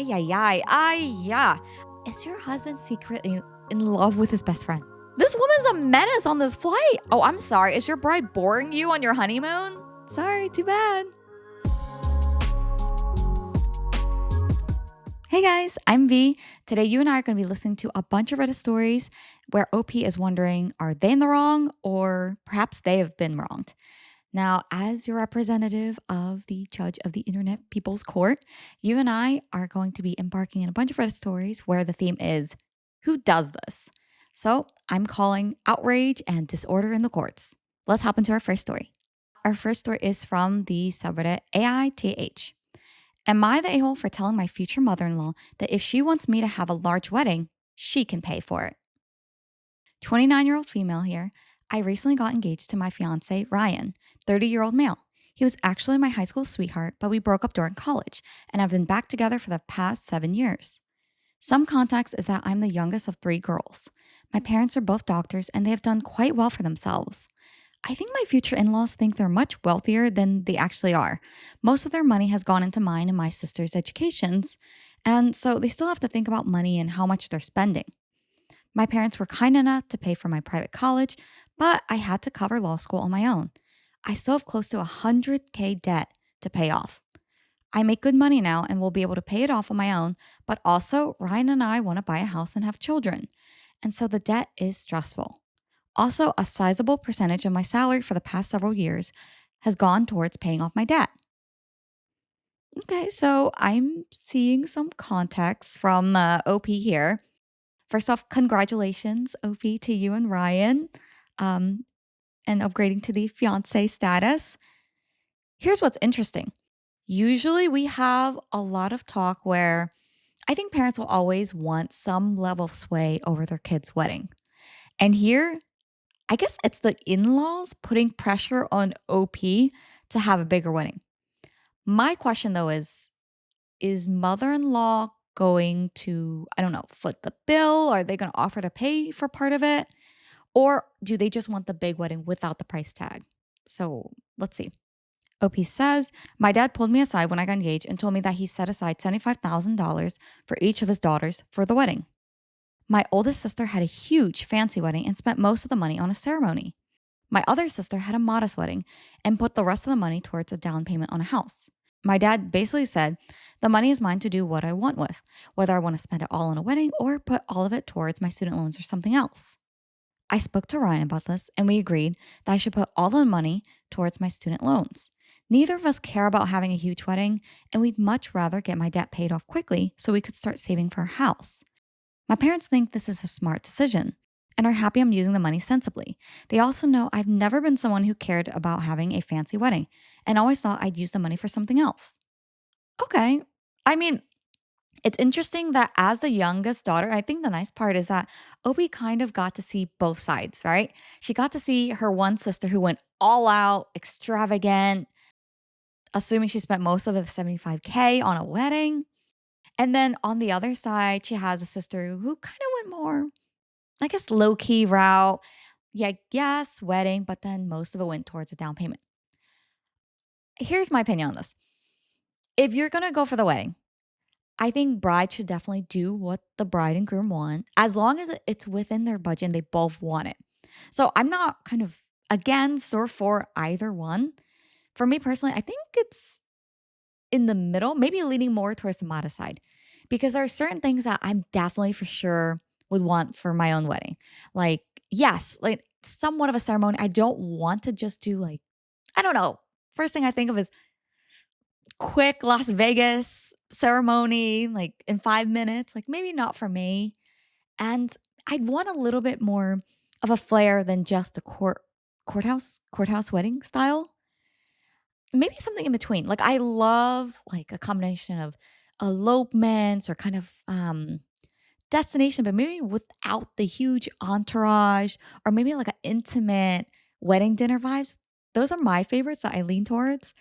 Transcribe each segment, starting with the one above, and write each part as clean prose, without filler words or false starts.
Ay, ay, ay, ay, yeah. Is your husband secretly in love with his best friend? This woman's a menace on this flight. Oh, I'm sorry. Is your bride boring you on your honeymoon? Sorry, too bad. Hey guys, I'm V. Today, you and I are going to be listening to a bunch of Reddit stories where OP is wondering, are they in the wrong or perhaps they have been wronged? Now, as your representative of the judge of the Internet People's Court, you and I are going to be embarking in a bunch of Reddit stories where the theme is who does this? So I'm calling outrage and disorder in the courts. Let's hop into our first story. Our first story is from the subreddit AITH. Am I the a-hole for telling my future mother-in-law that if she wants me to have a large wedding, she can pay for it? 29-year-old female here. I recently got engaged to my fiance, Ryan, 30-year-old male. He was actually my high school sweetheart, but we broke up during college and have been back together for the past 7 years. Some context is that I'm the youngest of 3 girls. My parents are both doctors and they have done quite well for themselves. I think my future in-laws think they're much wealthier than they actually are. Most of their money has gone into mine and my sister's educations, and so they still have to think about money and how much they're spending. My parents were kind enough to pay for my private college, but I had to cover law school on my own. I still have close to $100K debt to pay off. I make good money now and will be able to pay it off on my own, but also Ryan and I want to buy a house and have children, and so the debt is stressful. Also, a sizable percentage of my salary for the past several years has gone towards paying off my debt. Okay, so I'm seeing some context from OP here. First off, congratulations, OP, to you and Ryan, um, and upgrading to the fiance status. Here's what's interesting. Usually, we have a lot of talk where I think parents will always want some level of sway over their kid's wedding. And here, I guess it's the in laws putting pressure on OP to have a bigger wedding. My question though is mother in law going to, I don't know, foot the bill? Are they going to offer to pay for part of it? Or do they just want the big wedding without the price tag? So let's see. OP says, my dad pulled me aside when I got engaged and told me that he set aside $75,000 for each of his daughters for the wedding. My oldest sister had a huge fancy wedding and spent most of the money on a ceremony. My other sister had a modest wedding and put the rest of the money towards a down payment on a house. My dad basically said, the money is mine to do what I want with, whether I want to spend it all on a wedding or put all of it towards my student loans or something else. I spoke to Ryan about this and we agreed that I should put all the money towards my student loans. Neither of us care about having a huge wedding, and we'd much rather get my debt paid off quickly so we could start saving for a house. My parents think this is a smart decision and are happy I'm using the money sensibly. They also know I've never been someone who cared about having a fancy wedding and always thought I'd use the money for something else. Okay. I mean, it's interesting that as the youngest daughter, I think the nice part is that Obi kind of got to see both sides, right? She got to see her one sister who went all out, extravagant, assuming she spent most of the 75K on a wedding. And then on the other side, she has a sister who kind of went more, I guess, low key route. Yeah, yes, wedding, but then most of it went towards a down payment. Here's my opinion on this. If you're going to go for the wedding, I think bride should definitely do what the bride and groom want as long as it's within their budget and they both want it. So I'm not kind of against or for either one. For me personally, I think it's in the middle, maybe leaning more towards the modest side because there are certain things that I'm definitely for sure would want for my own wedding. Like, yes, like somewhat of a ceremony. I don't want to just do like, I don't know. First thing I think of is quick Las Vegas ceremony, like in 5 minutes. Like maybe not for me. And I'd want a little bit more of a flair than just a courthouse wedding style. Maybe something in between. Like I love like a combination of elopements or kind of destination, but maybe without the huge entourage or maybe like an intimate wedding dinner vibes. Those are my favorites that I lean towards.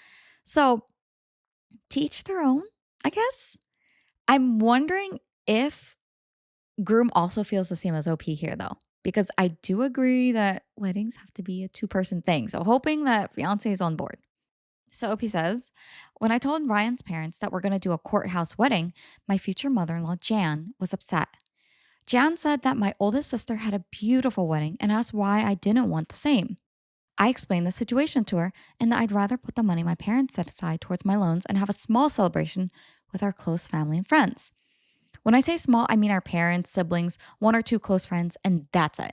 So teach their own, I guess. I'm wondering if groom also feels the same as OP here though, because I do agree that weddings have to be a two-person thing. So hoping that fiance is on board. So OP says, when I told Ryan's parents that we're going to do a courthouse wedding, my future mother in law, Jan, was upset. Jan said that my oldest sister had a beautiful wedding and asked why I didn't want the same. I explained the situation to her and that I'd rather put the money my parents set aside towards my loans and have a small celebration with our close family and friends. When I say small, I mean our parents, siblings, one or two close friends, and that's it.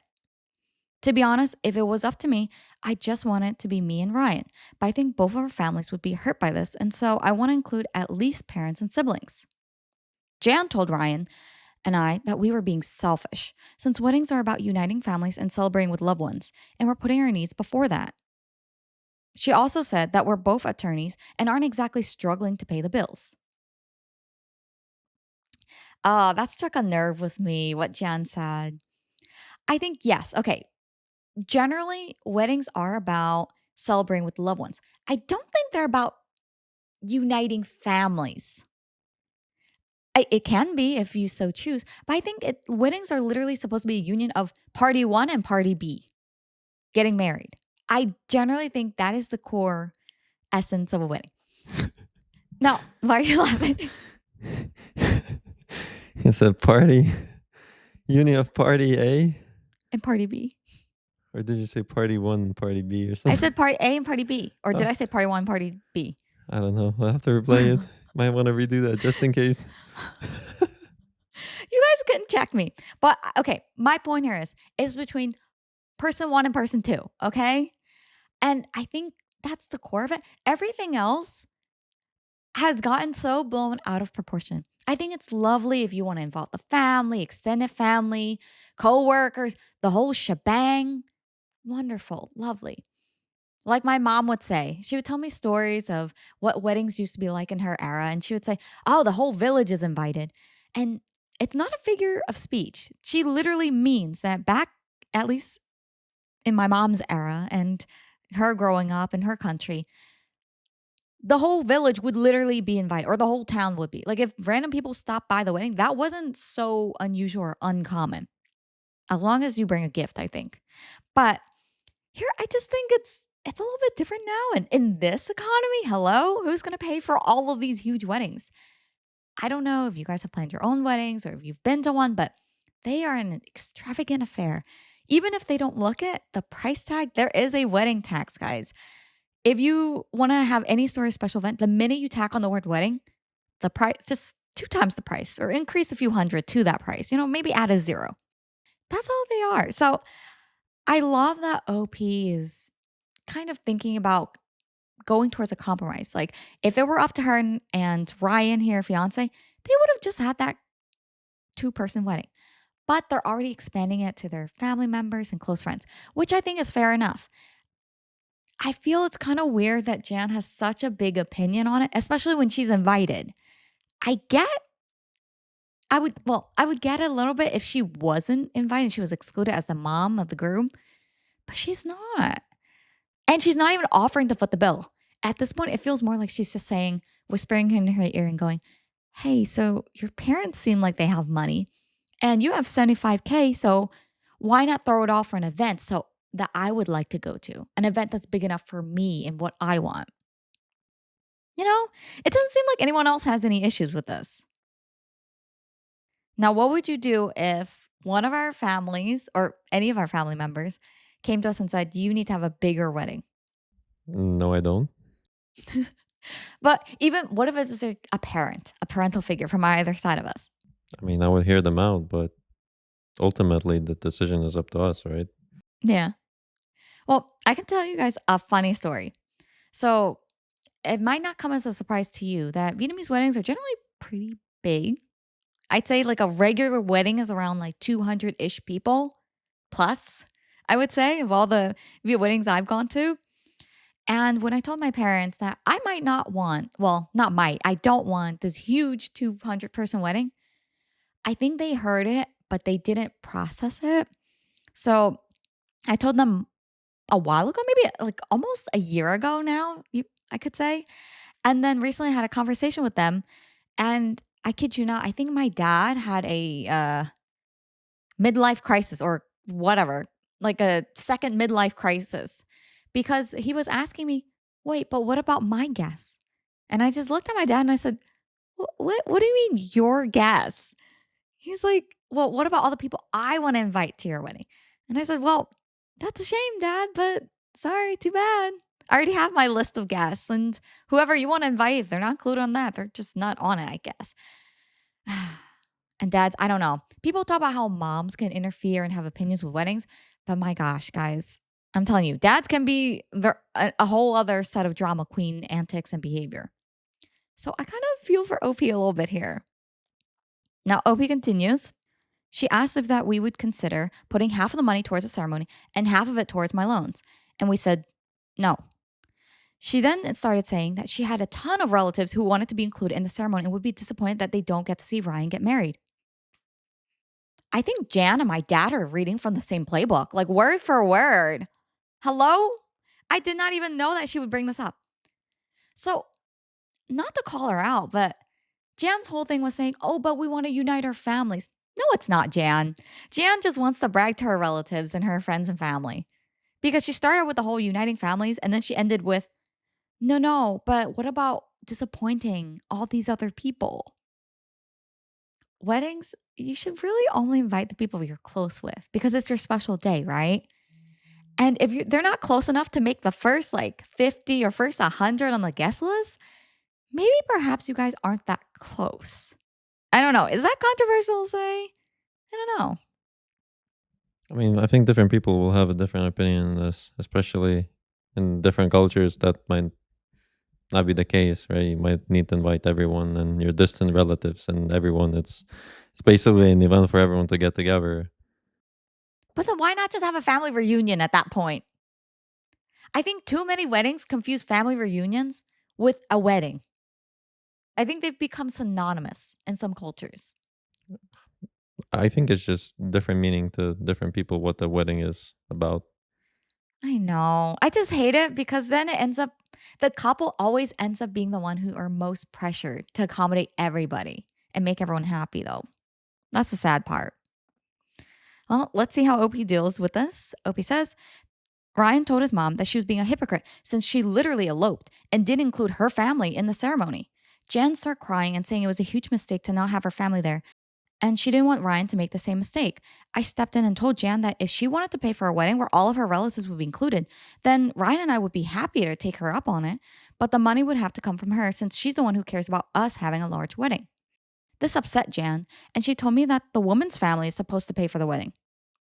To be honest, if it was up to me, I just want it to be me and Ryan. But I think both of our families would be hurt by this, and so I want to include at least parents and siblings. Jan told Ryan and I that we were being selfish, since weddings are about uniting families and celebrating with loved ones, and we're putting our needs before that. She also said that we're both attorneys and aren't exactly struggling to pay the bills. That struck a nerve with me, what Jan said. I think, yes, okay, generally, weddings are about celebrating with loved ones. I don't think they're about uniting families. It can be if you so choose, but I think weddings are literally supposed to be a union of party one and party B getting married. I generally think that is the core essence of a wedding. Now, why are you laughing? It's a party. Union of party A? And party B. Or did you say party one and party B or something? I said party A and party B. Or did I say party one, party B? I don't know. I'll have to replay it. Might want to redo that just in case. You guys couldn't check me. But okay, my point here is between person one and person two, okay? And I think that's the core of it. Everything else has gotten so blown out of proportion. I think it's lovely if you want to involve the family, extended family, coworkers, the whole shebang. Wonderful, lovely. Like my mom would say, she would tell me stories of what weddings used to be like in her era. And she would say, oh, the whole village is invited. And it's not a figure of speech. She literally means that back, at least in my mom's era and her growing up in her country, the whole village would literally be invited, or the whole town would be. Like if random people stopped by the wedding, that wasn't so unusual or uncommon, as long as you bring a gift, I think. But here, I just think it's a little bit different now. And in this economy, hello, who's going to pay for all of these huge weddings? I don't know if you guys have planned your own weddings or if you've been to one, but they are an extravagant affair. Even if they don't look at the price tag, there is a wedding tax, guys. If you want to have any sort of special event, the minute you tack on the word wedding, the price just two times the price or increase a few hundred to that price. Maybe add a zero. That's all they are. So I love that OP is kind of thinking about going towards a compromise. Like if it were up to her and Ryan here, fiance, they would have just had that two-person wedding. But they're already expanding it to their family members and close friends, which I think is fair enough. I feel it's kind of weird that Jan has such a big opinion on it, especially when she's invited. I get I would get it a little bit if she wasn't invited, she was excluded as the mom of the groom, but she's not. And she's not even offering to foot the bill. At this point, it feels more like she's just saying, whispering in her ear and going, hey, so your parents seem like they have money and you have 75K. So why not throw it off for an event that I would like to go to, an event that's big enough for me and what I want? It doesn't seem like anyone else has any issues with this. Now, what would you do if one of our families or any of our family members came to us and said, you need to have a bigger wedding? No, I don't. But even what if it's a parent, a parental figure from either side of us? I mean, I would hear them out, but ultimately the decision is up to us, right? Yeah. Well, I can tell you guys a funny story. So it might not come as a surprise to you that Vietnamese weddings are generally pretty big. I'd say like a regular wedding is around like 200 ish people plus, I would say, of all the Viet weddings I've gone to. And when I told my parents that I might not want, well, not might, I don't want this huge 200-person wedding, I think they heard it, but they didn't process it. So I told them a while ago, maybe like almost a year ago now, I could say. And then recently I had a conversation with them. And I kid you not, I think my dad had a midlife crisis or whatever, like a second midlife crisis, because he was asking me, wait, but what about my guests? And I just looked at my dad and I said, what do you mean your guests? He's like, well, what about all the people I want to invite to your wedding? And I said, well, that's a shame, Dad, but sorry, too bad. I already have my list of guests, and whoever you want to invite, if they're not included on that, they're just not on it, I guess. And dads, I don't know. People talk about how moms can interfere and have opinions with weddings, but my gosh, guys, I'm telling you, dads can be a whole other set of drama queen antics and behavior. So I kind of feel for OP a little bit here. Now, OP continues. She asked if that we would consider putting half of the money towards the ceremony and half of it towards my loans. And we said no. She then started saying that she had a ton of relatives who wanted to be included in the ceremony and would be disappointed that they don't get to see Ryan get married. I think Jan and my dad are reading from the same playbook, like word for word. Hello? I did not even know that she would bring this up. So, not to call her out, but Jan's whole thing was saying, oh, but we want to unite our families. No, it's not Jan. Jan just wants to brag to her relatives and her friends and family because she started with the whole uniting families and then she ended with, no, but what about disappointing all these other people? Weddings, you should really only invite the people you're close with because it's your special day, right? And if they're not close enough to make the first like 50 or first 100 on the guest list, maybe perhaps you guys aren't that close. I don't know. Is that controversial to say? I don't know. I mean, I think different people will have a different opinion on this, especially in different cultures. That might not be the case, right? You might need to invite everyone and your distant relatives and everyone. It's basically an event for everyone to get together. But then why not just have a family reunion at that point? I think too many weddings confuse family reunions with a wedding. I think they've become synonymous in some cultures. I think it's just different meaning to different people what the wedding is about. I know. I just hate it because then the couple always ends up being the one who are most pressured to accommodate everybody and make everyone happy, though. That's the sad part. Well, let's see how OP deals with this. OP says, Ryan told his mom that she was being a hypocrite since she literally eloped and didn't include her family in the ceremony. Jan started crying and saying it was a huge mistake to not have her family there, and she didn't want Ryan to make the same mistake. I stepped in and told Jan that if she wanted to pay for a wedding where all of her relatives would be included, then Ryan and I would be happy to take her up on it, but the money would have to come from her since she's the one who cares about us having a large wedding. This upset Jan, and she told me that the woman's family is supposed to pay for the wedding.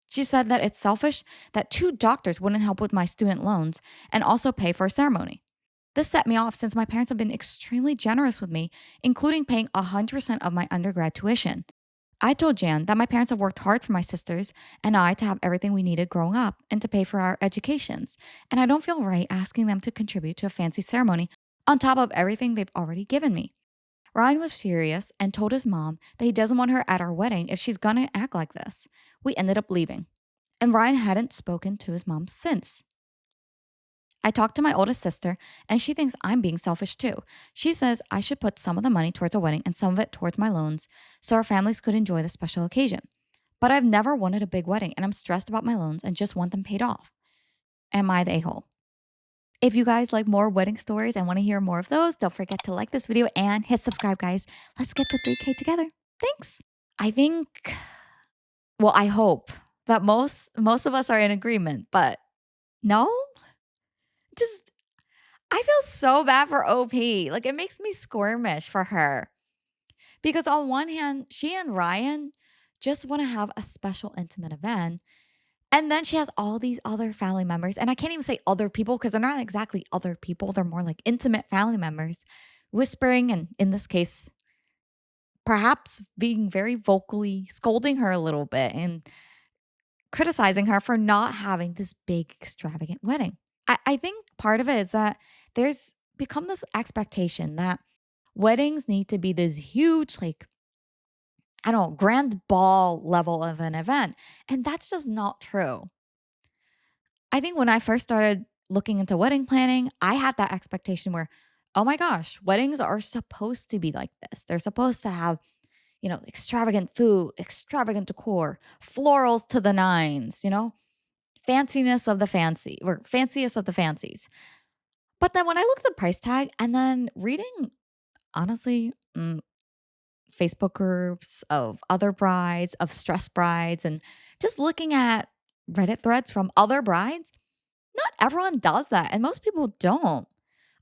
She said that it's selfish that two doctors wouldn't help with my student loans and also pay for a ceremony. This set me off since my parents have been extremely generous with me, including paying 100% of my undergrad tuition. I told Jan that my parents have worked hard for my sisters and I to have everything we needed growing up and to pay for our educations, and I don't feel right asking them to contribute to a fancy ceremony on top of everything they've already given me. Ryan was furious and told his mom that he doesn't want her at our wedding if she's gonna act like this. We ended up leaving, and Ryan hadn't spoken to his mom since. I talked to my oldest sister, and she thinks I'm being selfish too. She says I should put some of the money towards a wedding and some of it towards my loans so our families could enjoy the special occasion. But I've never wanted a big wedding, and I'm stressed about my loans and just want them paid off. Am I the a-hole? If you guys like more wedding stories and want to hear more of those, don't forget to like this video and hit subscribe, guys. Let's get to 3K together. Thanks. I think, well, I hope that most of us are in agreement, but no? Just I feel so bad for OP. Like it makes me squirmish for her. Because on one hand, she and Ryan just want to have a special intimate event. And then she has all these other family members. And I can't even say other people because they're not exactly other people. They're more like intimate family members whispering, and in this case, perhaps being very vocally scolding her a little bit and criticizing her for not having this big, extravagant wedding. I think part of it is that there's become this expectation that weddings need to be this huge, like, I don't know, grand ball level of an event. And that's just not true. I think when I first started looking into wedding planning, I had that expectation where, oh my gosh, weddings are supposed to be like this. They're supposed to have, extravagant food, extravagant decor, florals to the nines, fanciness of the fancy or fanciest of the fancies. But then when I look at the price tag and then reading, honestly, Facebook groups of other brides, of stress brides, and just looking at Reddit threads from other brides, not everyone does that. And most people don't.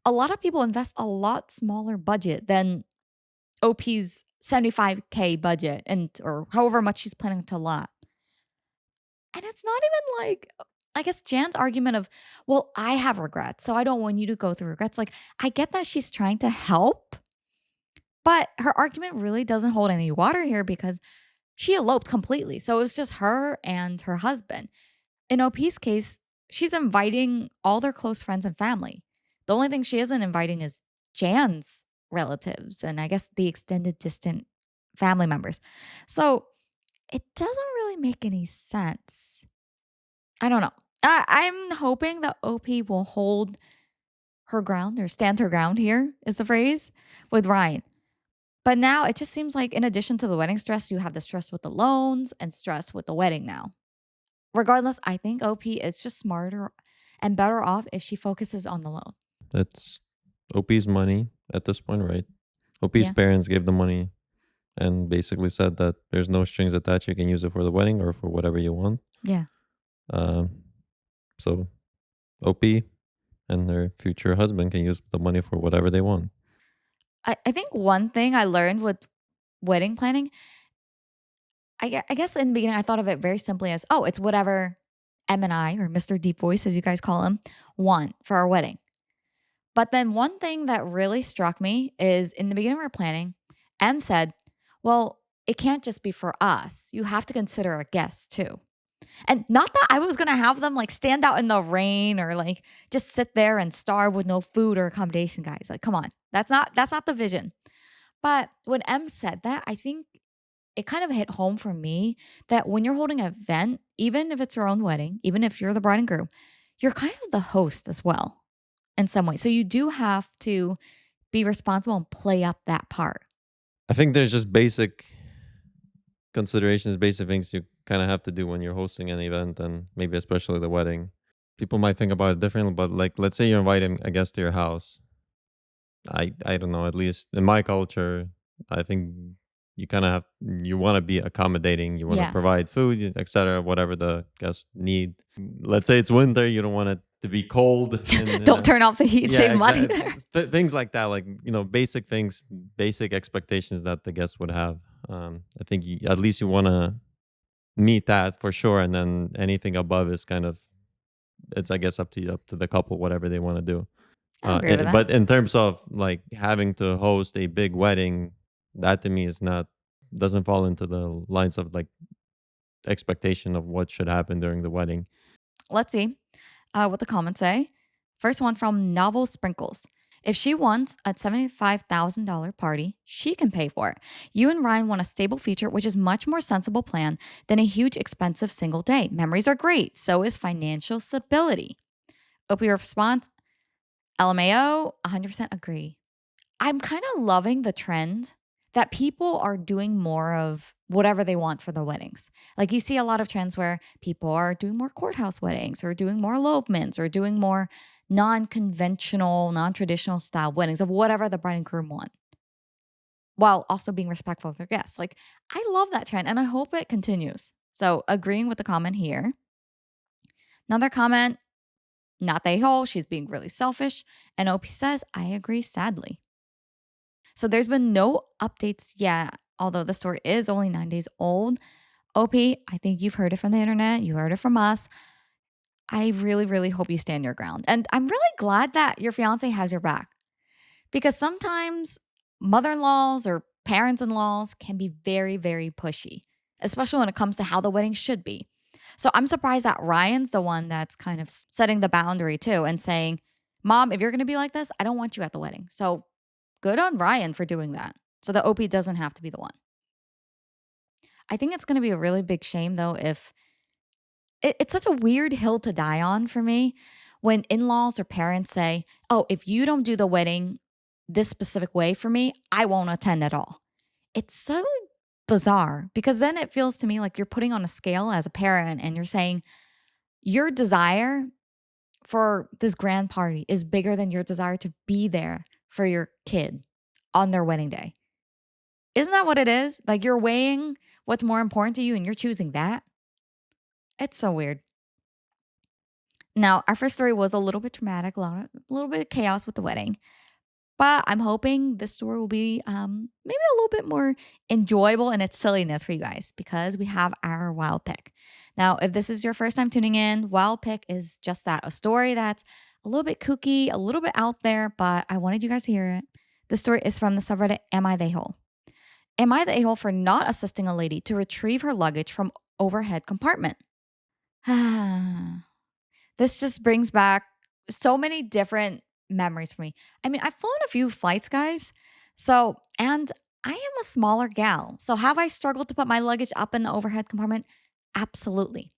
A lot of people invest a lot smaller budget than OP's 75K budget and or however much she's planning to lot. And it's not even like I guess Jan's argument of, well, I have regrets, so I don't want you to go through regrets. Like, I get that she's trying to help, but her argument really doesn't hold any water here because she eloped completely. So it was just her and her husband. In OP's case, she's inviting all their close friends and family. The only thing she isn't inviting is Jan's relatives and I guess the extended distant family members. So it doesn't really make any sense. I don't know. I'm hoping that OP will hold her ground or stand her ground here, is the phrase, with Ryan. But now it just seems like, in addition to the wedding stress, you have the stress with the loans and stress with the wedding now. Regardless, I think OP is just smarter and better off if she focuses on the loan. It's OP's money at this point, right? OP's Yeah. parents gave the money and basically said that there's no strings attached. You can use it for the wedding or for whatever you want. Yeah. So OP and their future husband can use the money for whatever they want. I think one thing I learned with wedding planning, I guess in the beginning, I thought of it very simply as, oh, it's whatever M and I, or Mr. Deep Voice, as you guys call him, want for our wedding. But then one thing that really struck me is in the beginning of our planning, M said, well, it can't just be for us. You have to consider our guests too. And not that I was going to have them like stand out in the rain or like just sit there and starve with no food or accommodation, guys. Like, come on. That's not the vision. But when M said that, I think it kind of hit home for me that when you're holding an event, even if it's your own wedding, even if you're the bride and groom, you're kind of the host as well in some way. So you do have to be responsible and play up that part. I think there's just basic considerations, basic things you kind of have to do when you're hosting an event, and maybe especially the wedding. People might think about it differently, but like, let's say you're inviting a guest to your house. I don't know, at least in my culture, I think you kind of have you want to be accommodating, you want to Yes. provide food, etc., whatever the guests need. Let's say it's winter, you don't want it to be cold, and Don't turn off the heat, yeah, save money exactly. there. Things like that, like basic things, basic expectations that the guests would have. I think at least you want to meet that for sure, and then anything above is kind of it's I guess up to the couple, whatever they want to do. I agree with that. But in terms of like having to host a big wedding, that to me is not doesn't fall into the lines of like expectation of what should happen during the wedding. Let's see what the comments say. First one from Novel Sprinkles. If she wants a $75,000 party, she can pay for it. You and Ryan want a stable future, which is much more sensible plan than a huge expensive single day. Memories are great. So is financial stability. OP response, LMAO, 100% agree. I'm kind of loving the trend that people are doing more of whatever they want for the weddings. Like you see a lot of trends where people are doing more courthouse weddings or doing more elopements or doing more non-conventional, non-traditional style weddings of whatever the bride and groom want, while also being respectful of their guests. Like I love that trend and I hope it continues. So agreeing with the comment here. Another comment, not the whole, she's being really selfish. And OP says, I agree sadly. So there's been no updates yet, although the story is only 9 days old. OP, I think you've heard it from the internet. You heard it from us. I really, really hope you stand your ground. And I'm really glad that your fiance has your back because sometimes mother in laws or parents in laws can be very, very pushy, especially when it comes to how the wedding should be. So I'm surprised that Ryan's the one that's kind of setting the boundary too and saying, Mom, if you're going to be like this, I don't want you at the wedding. So good on Ryan for doing that so that OP doesn't have to be the one. I think it's going to be a really big shame, though, if it's such a weird hill to die on for me when in laws or parents say, oh, if you don't do the wedding this specific way for me, I won't attend at all. It's so bizarre because then it feels to me like you're putting on a scale as a parent and you're saying your desire for this grand party is bigger than your desire to be there for your kid on their wedding day. Isn't that what it is? Like you're weighing what's more important to you and you're choosing that? It's so weird. Now, our first story was a little bit dramatic, a little bit of chaos with the wedding. But I'm hoping this story will be maybe a little bit more enjoyable in its silliness for you guys because we have our wild pick. Now, if this is your first time tuning in, wild pick is just that, a story that's a little bit kooky, a little bit out there, but I wanted you guys to hear it. The story is from the subreddit Am I the A-hole? Am I the a-hole for not assisting a lady to retrieve her luggage from overhead compartment? This just brings back so many different memories for me. I mean, I've flown a few flights, guys. So, and I am a smaller gal. So, have I struggled to put my luggage up in the overhead compartment? Absolutely.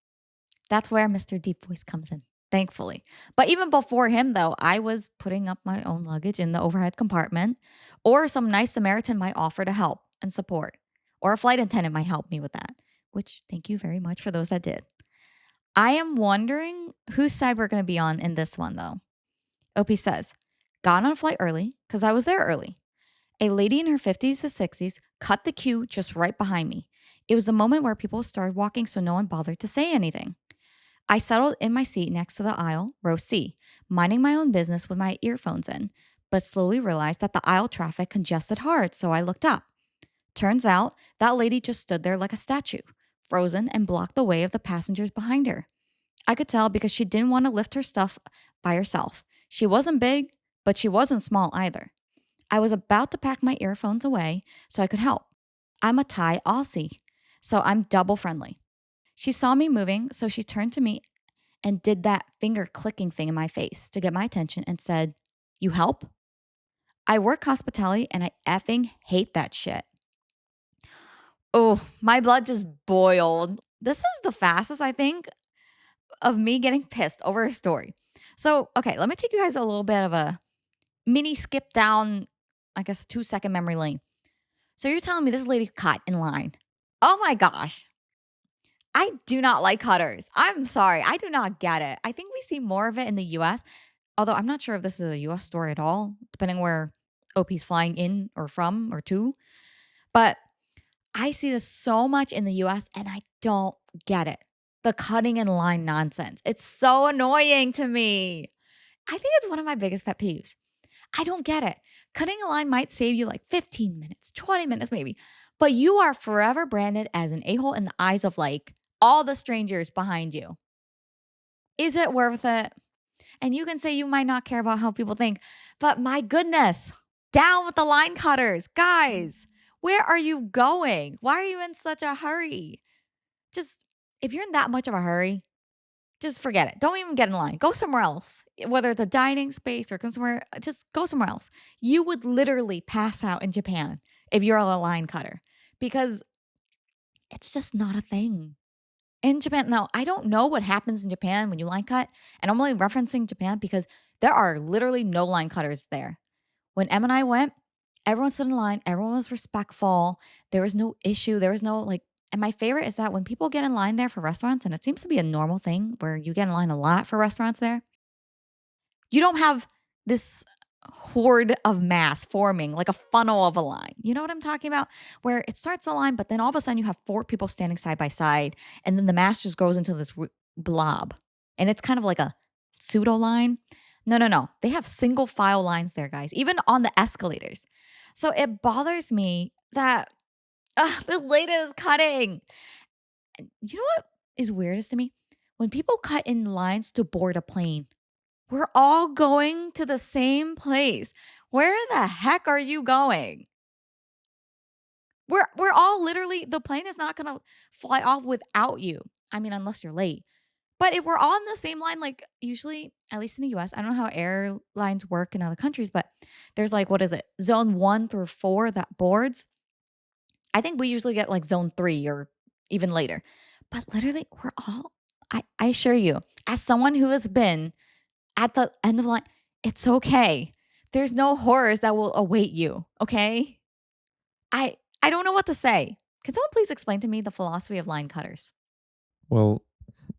That's where Mr. Deep Voice comes in, thankfully. But even before him, though, I was putting up my own luggage in the overhead compartment, or some nice Samaritan might offer to help and support, or a flight attendant might help me with that, which thank you very much for those that did. I am wondering whose side we're going to be on in this one, though. OP says, got on a flight early because I was there early. A lady in her 50s to 60s cut the queue just right behind me. It was a moment where people started walking, so no one bothered to say anything. I settled in my seat next to the aisle, row C, minding my own business with my earphones in, but slowly realized that the aisle traffic congested hard, so I looked up. Turns out that lady just stood there like a statue, frozen and blocked the way of the passengers behind her. I could tell because she didn't want to lift her stuff by herself. She wasn't big, but she wasn't small either. I was about to pack my earphones away so I could help. I'm a Thai Aussie, so I'm double friendly. She saw me moving, so she turned to me and did that finger clicking thing in my face to get my attention and said, "You help?" I work hospitality and I effing hate that shit. Oh, my blood just boiled. This is the fastest, I think, of me getting pissed over a story. So, okay, let me take you guys a little bit of a mini skip down, I guess, 2-second memory lane. So, you're telling me this lady cut in line. Oh my gosh. I do not like cutters. I'm sorry. I do not get it. I think we see more of it in the US, although I'm not sure if this is a US story at all, depending where OP's flying in or from or to. But I see this so much in the US and I don't get it. The cutting in line nonsense. It's so annoying to me. I think it's one of my biggest pet peeves. I don't get it. Cutting a line might save you like 15 minutes, 20 minutes maybe, but you are forever branded as an a-hole in the eyes of like all the strangers behind you. Is it worth it? And you can say you might not care about how people think, but my goodness, down with the line cutters. Guys, where are you going? Why are you in such a hurry? Just, if you're in that much of a hurry, just forget it. Don't even get in line. Go somewhere else. Whether it's a dining space or go somewhere, just go somewhere else. You would literally pass out in Japan if you're a line cutter because it's just not a thing. In Japan, now I don't know what happens in Japan when you line cut, and I'm only referencing Japan because there are literally no line cutters there. When Em and I went, everyone stood in line, everyone was respectful. There was no issue. There was no like, and my favorite is that when people get in line there for restaurants, and it seems to be a normal thing where you get in line a lot for restaurants there, you don't have this horde of mass forming like a funnel of a line. You know what I'm talking about? Where it starts a line, but then all of a sudden you have 4 people standing side by side, and then the mass just goes into this blob. And it's kind of like a pseudo line. No, no, no. They have single file lines there, guys, even on the escalators. So it bothers me that this lady is cutting. And you know what is weirdest to me? When people cut in lines to board a plane. We're all going to the same place. Where the heck are you going? We're all literally, the plane is not gonna fly off without you. I mean, unless you're late. But if we're all in the same line, like usually, at least in the US, I don't know how airlines work in other countries, but there's like, what is it? Zone 1 through 4 that boards. I think we usually get like zone 3 or even later. But literally, we're all, I assure you, as someone who has been at the end of the line, it's okay. There's no horrors that will await you, okay? I don't know what to say. Can someone please explain to me the philosophy of line cutters? Well,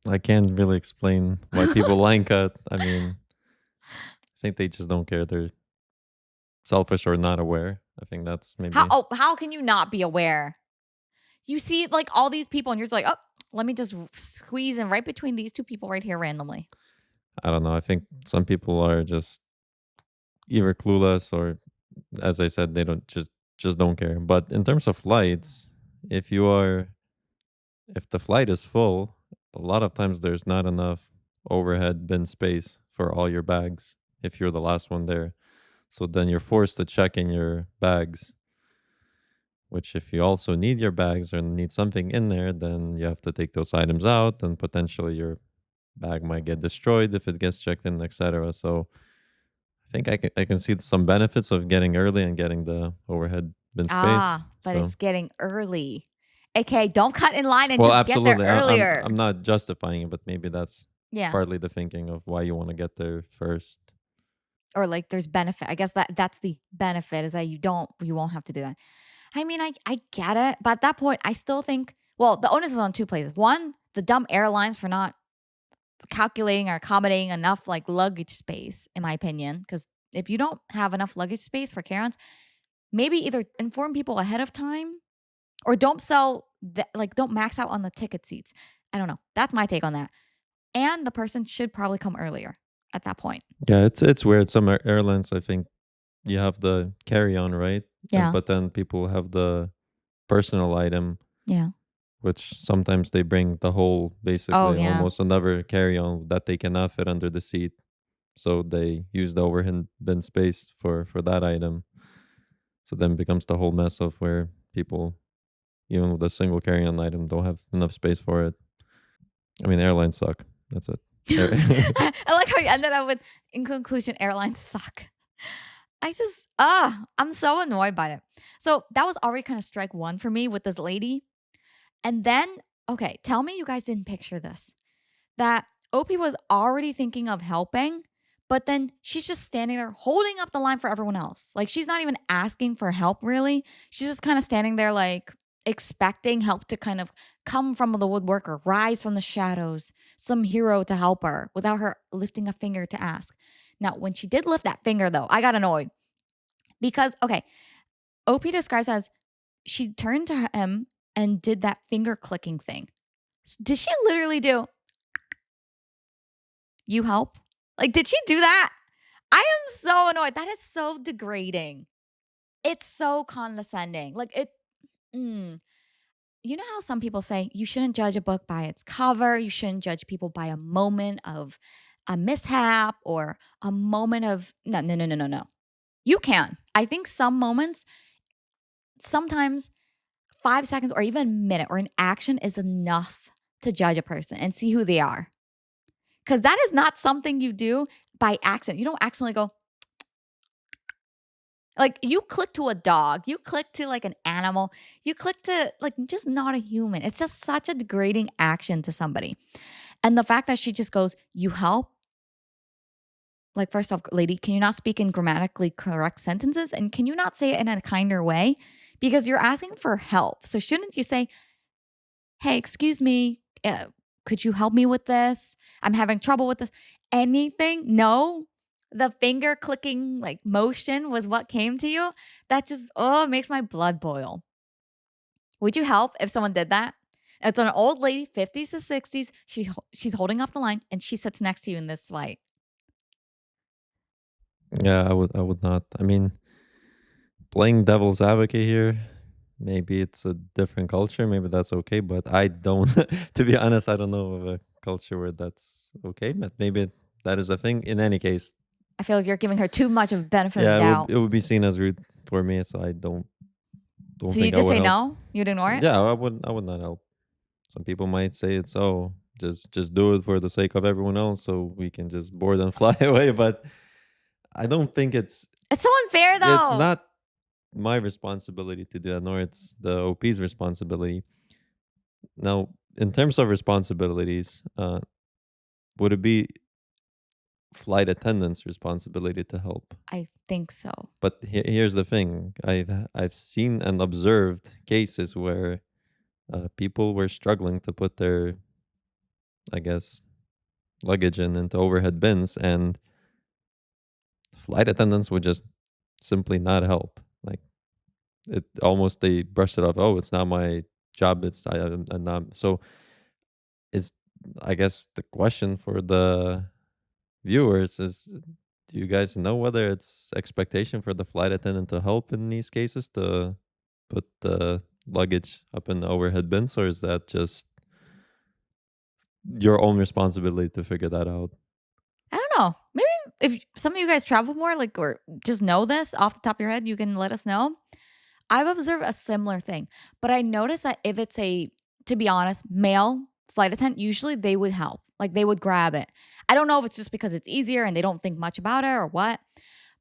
I can't really explain why people line cut. I mean, I think they just don't care. They're selfish or not aware. I think that's maybe, How can you not be aware? You see like all these people and you're just like, "Oh, let me just squeeze in right between these two people right here randomly." I don't know. I think some people are just either clueless or, as I said, they don't just don't care. But in terms of flights, if you are if the flight is full, a lot of times there's not enough overhead bin space for all your bags if you're the last one there. So then you're forced to check in your bags, which if you also need your bags or need something in there, then you have to take those items out and potentially your bag might get destroyed if it gets checked in, etc. So I think I can see some benefits of getting early and getting the overhead bin space. Ah, but So it's getting early. Okay, don't cut in line and well, just get there absolutely. I'm earlier. not justifying it, but maybe that's Yeah. partly the thinking of why you want to get there first. Or like there's benefit. I guess that's the benefit is that you won't have to do that. I mean, I get it, but at that point, I still think well, the onus is on two places. One, the dumb airlines for not calculating or accommodating enough like luggage space, in my opinion. Because if you don't have enough luggage space for carry-ons, maybe either inform people ahead of time or don't sell like don't max out on the ticket seats. I don't know. That's my take on that. And the person should probably come earlier at that point. Yeah, it's weird. Some airlines, I think, you have the carry on, right? And Yeah. but then people have the personal item, Yeah. which sometimes they bring the whole, Oh basically yeah. almost another carry on that they cannot fit under the seat. So they use the overhead bin space for that item. So then becomes the whole mess of where people, even with a single carry on item, don't have enough space for it. I mean, airlines suck. That's it. I like how you ended up with in conclusion, airlines suck. I'm so annoyed by it. So that was already kind of strike one for me with this lady. And then, okay, tell me you guys didn't picture this. That OP was already thinking of helping, but then she's just standing there holding up the line for everyone else. Like she's not even asking for help really. She's just kind of standing there like expecting help to kind of come from the woodwork or rise from the shadows, some hero to help her without her lifting a finger to ask. Now, when she did lift that finger though, I got annoyed because okay, OP describes as she turned to him and did that finger clicking thing. Did she literally do you help? Like, did she do that? I am so annoyed. That is so degrading. It's so condescending. Like, mm. You know how some people say you shouldn't judge a book by its cover, you shouldn't judge people by a moment of a mishap or a moment of no, no, no, no, no, no. You can. I think some moments, sometimes 5 seconds or even a minute or an action is enough to judge a person and see who they are. Because that is not something you do by accident. You don't accidentally go, like, you click to a dog, you click to like an animal, you click to like just not a human. It's just such a degrading action to somebody. And the fact that she just goes, you help? Like, first off, lady, can you not speak in grammatically correct sentences? And can you not say it in a kinder way? Because you're asking for help. So shouldn't you say, hey, excuse me, could you help me with this? I'm having trouble with this. Anything? No. The finger clicking like motion was what came to you. That just it makes my blood boil. Would you help if someone did that? It's an old lady, 50s to 60s. She's holding up the line and she sits next to you in this fight. Yeah, I would not. I mean, playing devil's advocate here, maybe it's a different culture, maybe that's okay, but I don't to be honest, I don't know of a culture where that's okay, but maybe that is a thing. In any case, I feel like you're giving her too much of a benefit of the yeah, it would doubt. it would be seen as rude for me, so I don't So you think I just would say help. no? You'd ignore it? Yeah, I would not help. Some people might say it's just do it for the sake of everyone else so we can just board and fly away, but I don't think It's so unfair it's though. not my responsibility to do that, nor it's the OP's responsibility. Now, in terms of responsibilities, would it be flight attendants' responsibility to help? I think so. But here's the thing: I've seen and observed cases where people were struggling to put their I guess, luggage into overhead bins, and flight attendants would just simply not help. Like, it almost they brushed it off. Oh, it's not my job. I'm not. So is I guess the question for the viewers is, do you guys know whether it's expectation for the flight attendant to help in these cases to put the luggage up in the overhead bins, or is that just your own responsibility to figure that out? I don't know. Maybe if some of you guys travel more, like, or just know this off the top of your head, you can let us know. I've observed a similar thing, but I noticed that if it's to be honest, male flight attendant, usually they would help. Like they would grab it. I don't know if it's just because it's easier and they don't think much about it or what,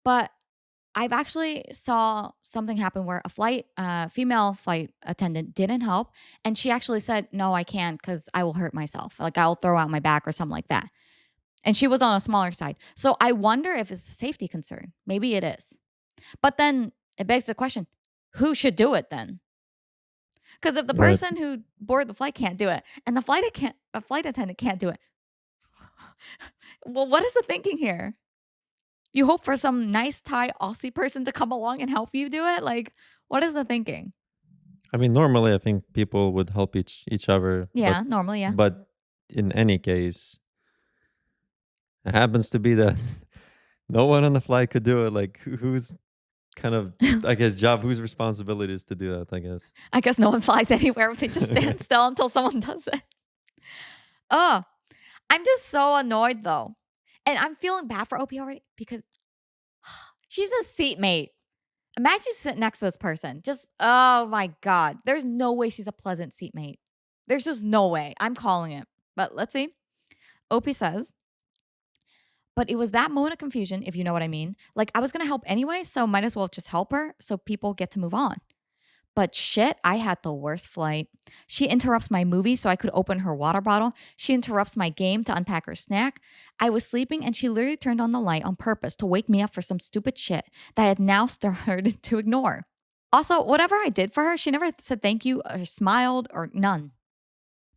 but I've actually saw something happen where female flight attendant didn't help, and she actually said, "No, I can't because I will hurt myself. Like I'll throw out my back or something like that." And she was on a smaller side. So I wonder if it's a safety concern. Maybe it is. But then it begs the question, who should do it then? Because if the Right. person who boarded the flight can't do it and a flight attendant can't do it, well, what is the thinking here? You hope for some nice Thai Aussie person to come along and help you do it? Like, what is the thinking? I mean, normally I think people would help each other, Yeah, normally, yeah. but in any case, it happens to be that no one on the flight could do it. Like, who's kind of, I guess, job, whose responsibility is to do that, I guess. I guess no one flies anywhere. They just stand still until someone does it. Oh, I'm just so annoyed though. And I'm feeling bad for OP already because she's a seatmate. Imagine you sit next to this person. Just, oh my God. There's no way she's a pleasant seatmate. There's just no way. I'm calling it. But let's see. OP says, but it was that moment of confusion, if you know what I mean. Like, I was going to help anyway, so might as well just help her so people get to move on. But shit, I had the worst flight. She interrupts my movie so I could open her water bottle. She interrupts my game to unpack her snack. I was sleeping and she literally turned on the light on purpose to wake me up for some stupid shit that I had now started to ignore. Also, whatever I did for her, she never said thank you or smiled or none.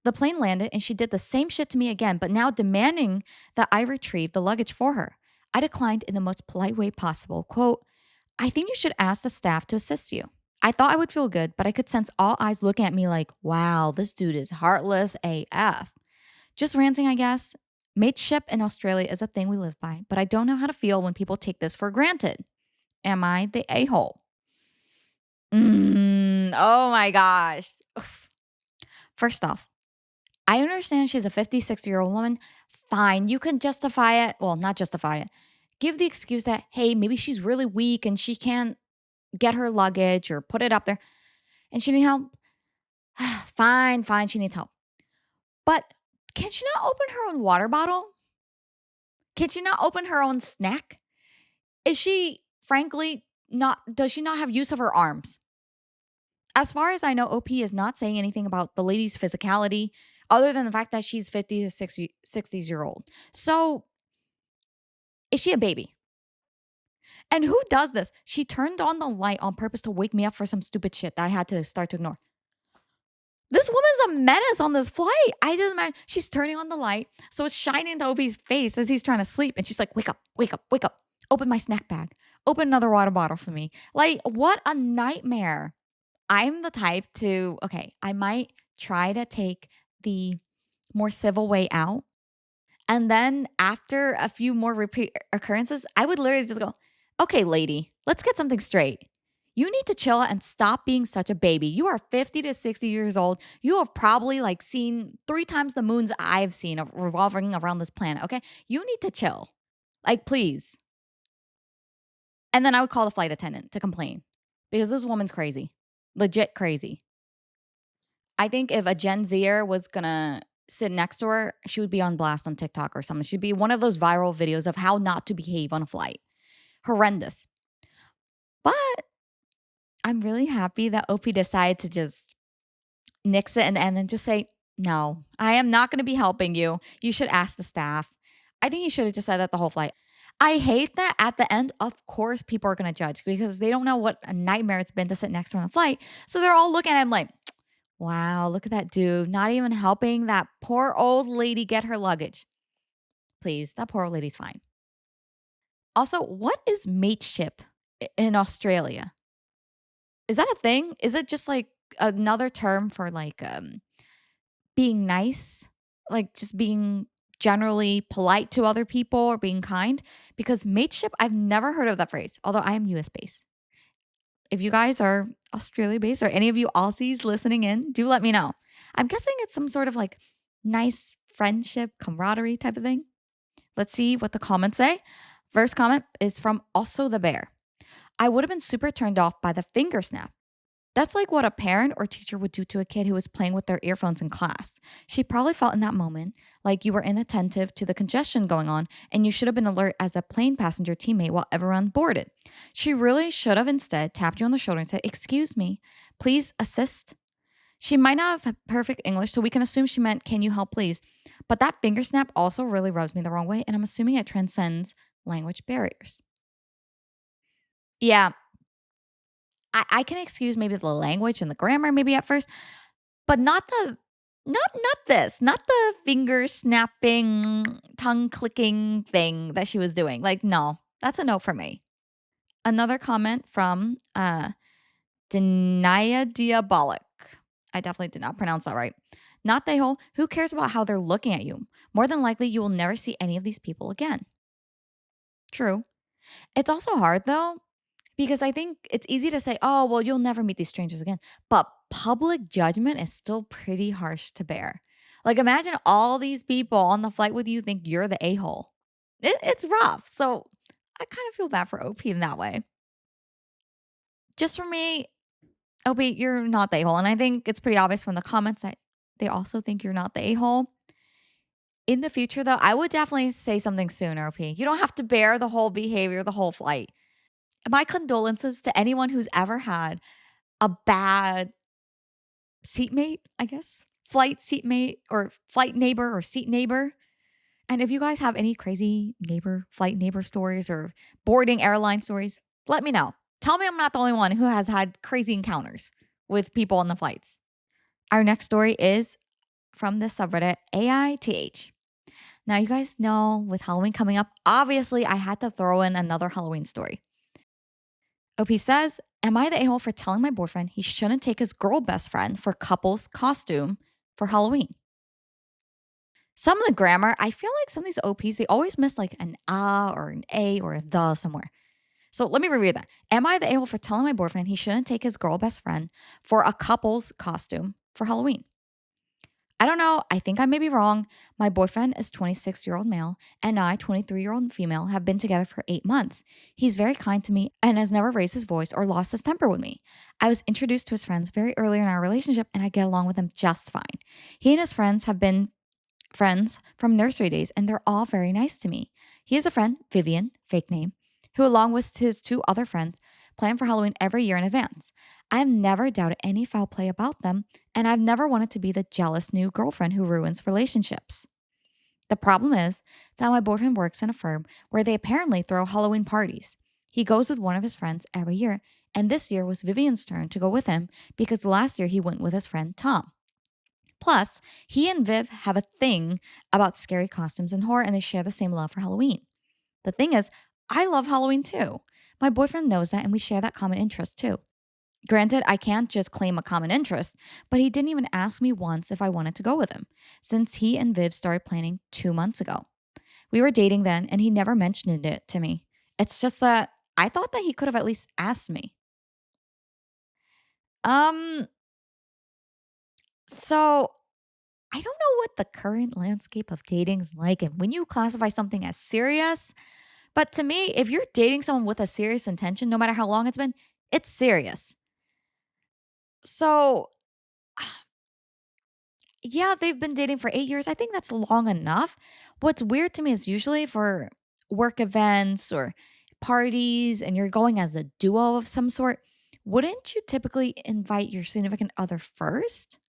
The plane landed and she did the same shit to me again, but now demanding that I retrieve the luggage for her. I declined in the most polite way possible. Quote, I think you should ask the staff to assist you. I thought I would feel good, but I could sense all eyes looking at me like, wow, this dude is heartless AF. Just ranting, I guess. Mateship in Australia is a thing we live by, but I don't know how to feel when people take this for granted. Am I the a hole? Oh my gosh. First off, I understand she's a 56-year-old woman. Fine, you can justify it. Well, not justify it. Give the excuse that, hey, maybe she's really weak and she can't get her luggage or put it up there and she needs help. Fine, she needs help. But can she not open her own water bottle? Can she not open her own snack? Is she, frankly, does she not have use of her arms? As far as I know, OP is not saying anything about the lady's physicality other than the fact that she's 50 to 60 year old. So is she a baby? And who does this? She turned on the light on purpose to wake me up for some stupid shit that I had to start to ignore. This woman's a menace on this flight. I just imagine she's turning on the light, so it's shining into OP's face as he's trying to sleep. And she's like, wake up, wake up, wake up. Open my snack bag. Open another water bottle for me. Like, what a nightmare. I'm the type to, okay, I might try to take the more civil way out. And then after a few more repeat occurrences, I would literally just go, okay, lady, let's get something straight. You need to chill and stop being such a baby. You are 50 to 60 years old. You have probably like seen 3 times the moons I've seen revolving around this planet, okay? You need to chill. Like, please. And then I would call the flight attendant to complain because this woman's crazy. Legit crazy. I think if a Gen Zer was gonna sit next to her, she would be on blast on TikTok or something. She'd be one of those viral videos of how not to behave on a flight. Horrendous. But I'm really happy that OP decided to just nix it and then just say, no, I am not going to be helping you. You should ask the staff. I think you should have just said that the whole flight. I hate that at the end, of course, people are going to judge because they don't know what a nightmare it's been to sit next to her on the flight. So they're all looking at him like, Wow, look at that dude, not even helping that poor old lady get her luggage. Please, that poor old lady's fine. Also, what is mateship in Australia? Is that a thing? Is it just like another term for like being nice? Like just being generally polite to other people or being kind? Because mateship, I've never heard of that phrase, although I am US based. If you guys are Australia based or any of you Aussies listening in, do let me know. I'm guessing it's some sort of like nice friendship, camaraderie type of thing. Let's see what the comments say. First comment is from Also the Bear. I would have been super turned off by the finger snap. That's like what a parent or teacher would do to a kid who was playing with their earphones in class. She probably felt in that moment like you were inattentive to the congestion going on and you should have been alert as a plane passenger teammate while everyone boarded. She really should have instead tapped you on the shoulder and said, "Excuse me, please assist." She might not have perfect English, so we can assume she meant, "Can you help, please?" But that finger snap also really rubs me the wrong way, and I'm assuming it transcends language barriers. Yeah, I can excuse maybe the language and the grammar maybe at first, but not the finger snapping, tongue clicking thing that she was doing. Like, no, that's a no for me. Another comment from Denia Diabolic. I definitely did not pronounce that right. Not they whole. Who cares about how they're looking at you? More than likely, you will never see any of these people again. True. It's also hard though, because I think it's easy to say, oh, well, you'll never meet these strangers again. But public judgment is still pretty harsh to bear. Like, imagine all these people on the flight with you think you're the a hole. It's rough. So I kind of feel bad for OP in that way. Just for me, OP, you're not the a hole. And I think it's pretty obvious from the comments that they also think you're not the a hole. In the future, though, I would definitely say something sooner, OP. You don't have to bear the whole behavior, the whole flight. My condolences to anyone who's ever had a bad seatmate, I guess, flight seatmate or flight neighbor or seat neighbor. And if you guys have any crazy neighbor, flight neighbor stories or boarding airline stories, let me know. Tell me I'm not the only one who has had crazy encounters with people on the flights. Our next story is from the subreddit AITH. Now, you guys know with Halloween coming up, obviously I had to throw in another Halloween story. OP says, "Am I the a hole for telling my boyfriend he shouldn't take his girl best friend for couples costume for Halloween?" Some of the grammar, I feel like some of these OPs, they always miss like an or an a or a the somewhere. So let me review that. Am I the a hole for telling my boyfriend he shouldn't take his girl best friend for a couple's costume for Halloween? I don't know. I think I may be wrong. My boyfriend is 26-year-old male and I, 23-year-old female, have been together for 8 months. He's very kind to me and has never raised his voice or lost his temper with me. I was introduced to his friends very early in our relationship and I get along with them just fine. He and his friends have been friends from nursery days and they're all very nice to me. He has a friend, Vivian, fake name, who, along with his two other friends, plan for Halloween every year in advance. I've never doubted any foul play about them, and I've never wanted to be the jealous new girlfriend who ruins relationships. The problem is that my boyfriend works in a firm where they apparently throw Halloween parties. He goes with one of his friends every year, and this year was Vivian's turn to go with him because last year he went with his friend Tom. Plus, he and Viv have a thing about scary costumes and horror, and they share the same love for Halloween. The thing is, I love Halloween too. My boyfriend knows that, and we share that common interest too. Granted, I can't just claim a common interest, but he didn't even ask me once if I wanted to go with him, since he and Viv started planning 2 months ago. We were dating then, and he never mentioned it to me. It's just that I thought that he could have at least asked me. Um, so I don't know what the current landscape of dating is like and when you classify something as serious, but to me, if you're dating someone with a serious intention, no matter how long it's been, it's serious. So, yeah, they've been dating for 8 years. I think that's long enough. What's weird to me is usually for work events or parties and you're going as a duo of some sort, wouldn't you typically invite your significant other first?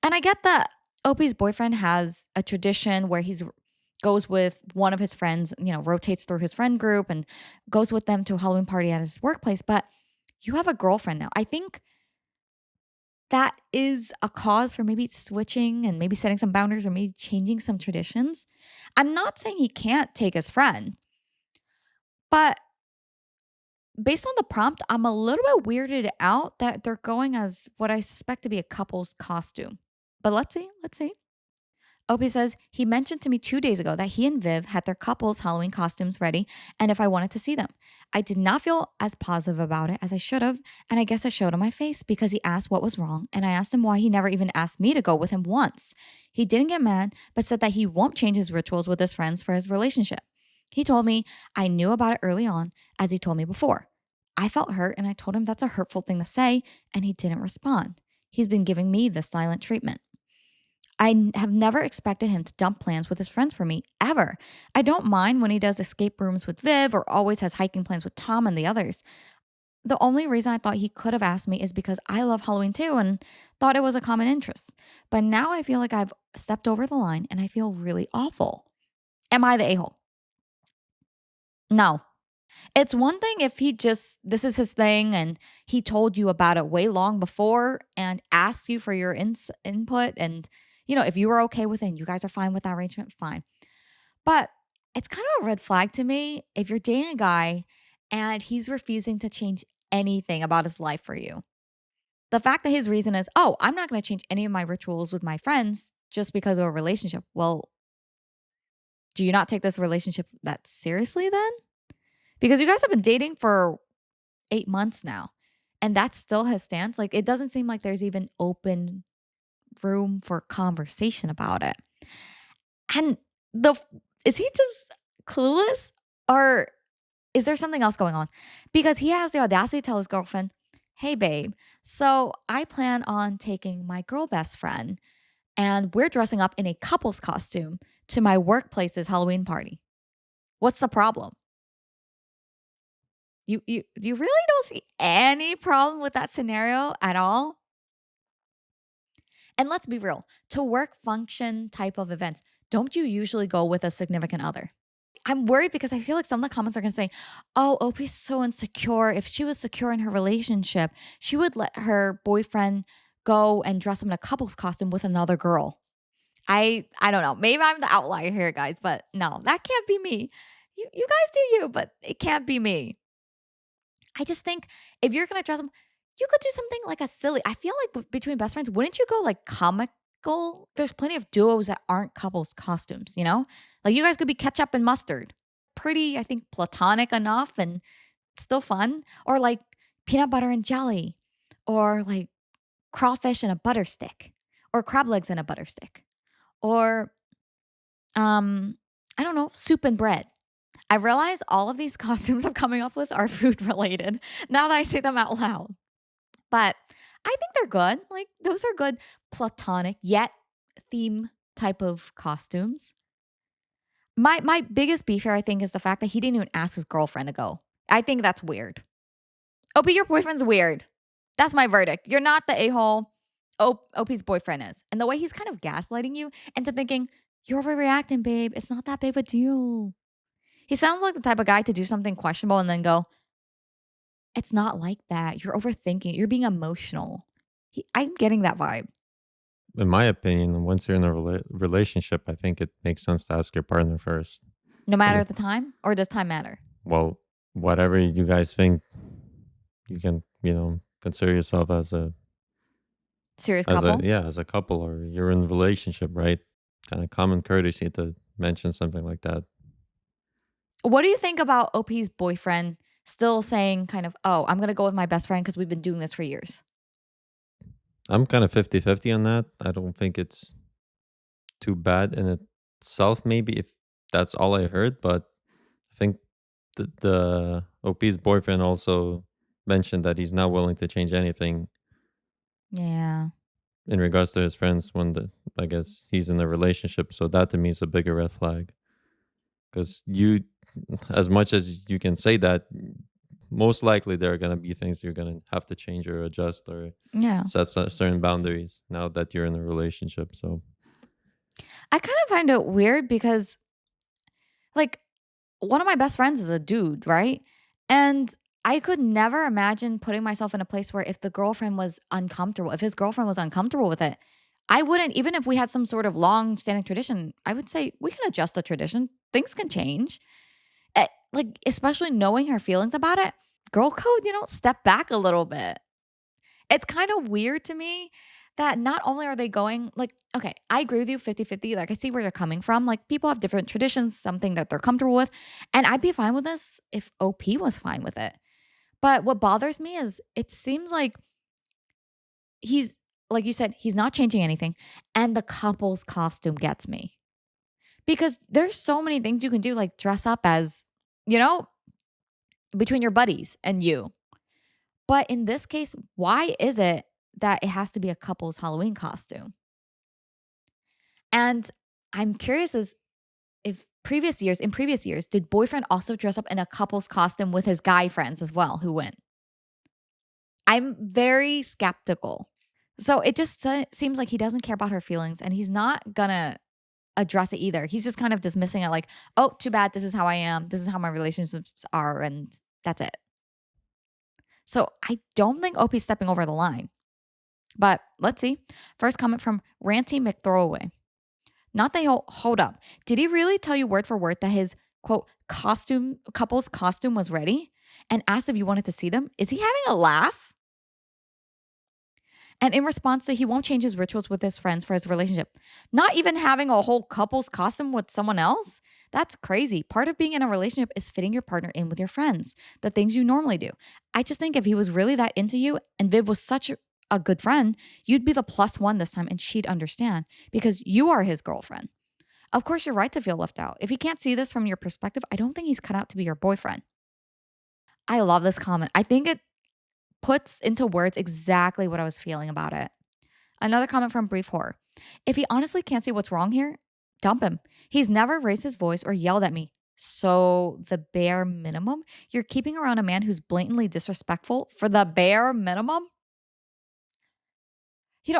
And I get that Opie's boyfriend has a tradition where he's goes with one of his friends, rotates through his friend group and goes with them to a Halloween party at his workplace, but you have a girlfriend now. I think that is a cause for maybe switching and maybe setting some boundaries or maybe changing some traditions. I'm not saying he can't take his friend, but based on the prompt, I'm a little bit weirded out that they're going as what I suspect to be a couple's costume. But let's see. Opie says he mentioned to me 2 days ago that he and Viv had their couple's Halloween costumes ready and if I wanted to see them. I did not feel as positive about it as I should have, and I guess I showed on my face because he asked what was wrong, and I asked him why he never even asked me to go with him once. He didn't get mad, but said that he won't change his rituals with his friends for his relationship. He told me I knew about it early on, as he told me before. I felt hurt, and I told him that's a hurtful thing to say, and he didn't respond. He's been giving me the silent treatment. Have never expected him to dump plans with his friends for me, ever. I don't mind when he does escape rooms with Viv or always has hiking plans with Tom and the others. The only reason I thought he could have asked me is because I love Halloween too and thought it was a common interest. But now I feel like I've stepped over the line and I feel really awful. Am I the a hole? No. It's one thing if this is his thing and he told you about it way long before and asked you for your input. And, if you were okay with it and you guys are fine with that arrangement, fine. But it's kind of a red flag to me if you're dating a guy and he's refusing to change anything about his life for you. The fact that his reason is, oh, I'm not going to change any of my rituals with my friends just because of a relationship. Well, do you not take this relationship that seriously then? Because you guys have been dating for 8 months now, and that's still his stance. Like, it doesn't seem like there's even open room for conversation about it. And the is he just clueless or is there something else going on? Because he has the audacity to tell his girlfriend, "Hey babe, so I plan on taking my girl best friend and we're dressing up in a couple's costume to my workplace's Halloween party. What's the problem?" You really don't see any problem with that scenario at all? And let's be real, to work function type of events, don't you usually go with a significant other? I'm worried because I feel like some of the comments are going to say, "Oh, Opie's so insecure. If she was secure in her relationship, she would let her boyfriend go and dress up in a couple's costume with another girl." I don't know. Maybe I'm the outlier here, guys, but no, that can't be me. You guys do you, but it can't be me. I just think if you're gonna dress them, you could do something like a silly. I feel like between best friends, wouldn't you go like comical? There's plenty of duos that aren't couples costumes, Like you guys could be ketchup and mustard. Pretty, I think, platonic enough and still fun. Or like peanut butter and jelly. Or like crawfish and a butter stick. Or crab legs and a butter stick. Or I don't know, soup and bread. I realize all of these costumes I'm coming up with are food related now that I say them out loud. But I think they're good. Like those are good platonic yet theme type of costumes. My biggest beef here, I think, is the fact that he didn't even ask his girlfriend to go. I think that's weird. Opie, your boyfriend's weird. That's my verdict. You're not the a-hole. Opie's boyfriend is. And the way he's kind of gaslighting you into thinking, you're overreacting, babe. It's not that big of a deal. He sounds like the type of guy to do something questionable and then go, "It's not like that. You're overthinking. You're being emotional." I'm getting that vibe. In my opinion, once you're in a relationship, I think it makes sense to ask your partner first. No And matter if, at the time, or does time matter? well, whatever you guys think, you can, consider yourself Serious couple? as a couple or you're in a relationship, right? Kind of common courtesy to mention something like that. What do you think about OP's boyfriend still saying kind of, "Oh, I'm going to go with my best friend because we've been doing this for years"? I'm kind of 50-50 on that. I don't think it's too bad in itself, maybe if that's all I heard, but I think the OP's boyfriend also mentioned that he's not willing to change anything Yeah. in regards to his friends when I guess he's in a relationship. So that to me is a bigger red flag because as much as you can say that, most likely there are going to be things you're going to have to change or adjust or Yeah. set certain boundaries now that you're in a relationship. So I kind of find it weird because, like, one of my best friends is a dude, right? And I could never imagine putting myself in a place where if the girlfriend was uncomfortable, if his girlfriend was uncomfortable with it, I wouldn't, even if we had some sort of long standing tradition, I would say we can adjust the tradition. Things can change. Like, especially knowing her feelings about it, girl code, step back a little bit. It's kind of weird to me that not only are they going, like, okay, I agree with you 50-50. Like, I see where you're coming from. Like, people have different traditions, something that they're comfortable with. And I'd be fine with this if OP was fine with it. But what bothers me is it seems like he's, like you said, he's not changing anything. And the couple's costume gets me because there's so many things you can do, like dress up as, you know, between your buddies and you. But in this case, why is it that it has to be a couple's Halloween costume? And I'm curious as if in previous years, did boyfriend also dress up in a couple's costume with his guy friends as well who went? I'm very skeptical. So it just seems like he doesn't care about her feelings and he's not gonna address it either. He's just kind of dismissing it like, oh, too bad. This is how I am. This is how my relationships are. And that's it. So I don't think OP's stepping over the line. But let's see. First comment from Ranty McThrowaway. Not that he'll hold up. Did he really tell you word for word that his quote couple's costume was ready and asked if you wanted to see them? Is he having a laugh? And in response to he won't change his rituals with his friends for his relationship. Not even having a whole couple's costume with someone else? That's crazy. Part of being in a relationship is fitting your partner in with your friends, the things you normally do. I just think if he was really that into you and Viv was such a good friend, you'd be the plus one this time and she'd understand because you are his girlfriend. Of course, you're right to feel left out. If he can't see this from your perspective, I don't think he's cut out to be your boyfriend. I love this comment. I think it puts into words exactly what I was feeling about it. Another comment from Brief Horror. If he honestly can't see what's wrong here, dump him. He's never raised his voice or yelled at me. So, the bare minimum? You're keeping around a man who's blatantly disrespectful for the bare minimum?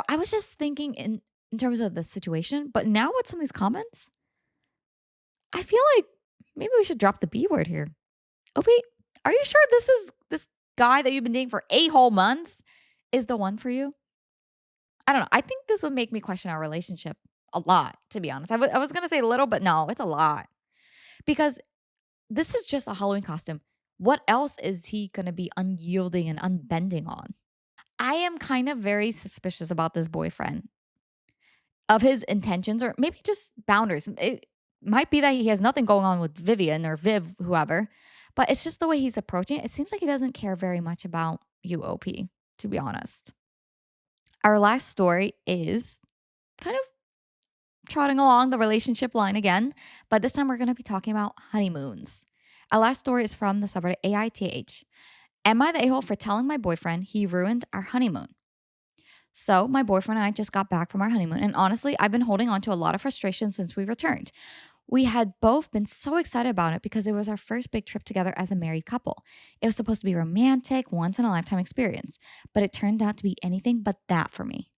I was just thinking in terms of the situation, but now with some of these comments, I feel like maybe we should drop the B word here. Oh wait, are you sure this guy that you've been dating for 8 whole months is the one for you? I don't know. I think this would make me question our relationship a lot, to be honest. I was gonna say little, but no, it's a lot because this is just a Halloween costume. What else is he gonna be unyielding and unbending on? I am kind of very suspicious about this boyfriend of his intentions or maybe just boundaries. It might be that he has nothing going on with Vivian or Viv, whoever, but it's just the way he's approaching it. It seems like he doesn't care very much about you, OP, to be honest. Our last story is kind of trotting along the relationship line again, but this time we're going to be talking about honeymoons. Our last story is from the subreddit AITH. Am I the a-hole for telling my boyfriend he ruined our honeymoon? So, my boyfriend and I just got back from our honeymoon, and honestly, I've been holding on to a lot of frustration since we returned. We had both been so excited about it because it was our first big trip together as a married couple. It was supposed to be romantic, once in a lifetime experience, but it turned out to be anything but that for me.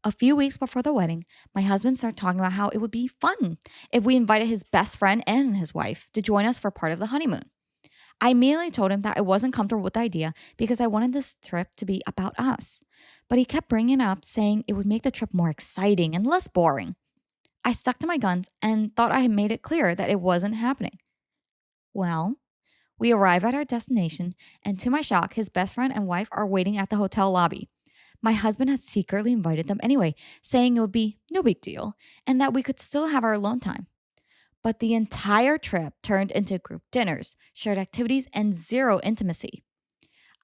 A few weeks before the wedding, my husband started talking about how it would be fun if we invited his best friend and his wife to join us for part of the honeymoon. I immediately told him that I wasn't comfortable with the idea because I wanted this trip to be about us. But he kept bringing it up, saying it would make the trip more exciting and less boring. I stuck to my guns and thought I had made it clear that it wasn't happening. Well, we arrive at our destination, and to my shock, his best friend and wife are waiting at the hotel lobby. My husband had secretly invited them anyway, saying it would be no big deal and that we could still have our alone time. But the entire trip turned into group dinners, shared activities, and zero intimacy.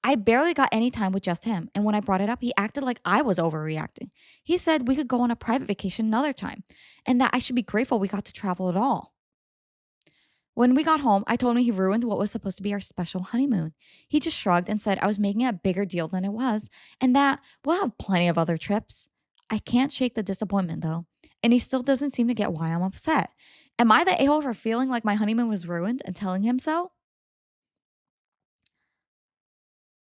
I barely got any time with just him, and when I brought it up, he acted like I was overreacting. He said we could go on a private vacation another time, and that I should be grateful we got to travel at all. When we got home, I told him he ruined what was supposed to be our special honeymoon. He just shrugged and said I was making it a bigger deal than it was, and that we'll have plenty of other trips. I can't shake the disappointment though, and he still doesn't seem to get why I'm upset. Am I the a-hole for feeling like my honeymoon was ruined and telling him so?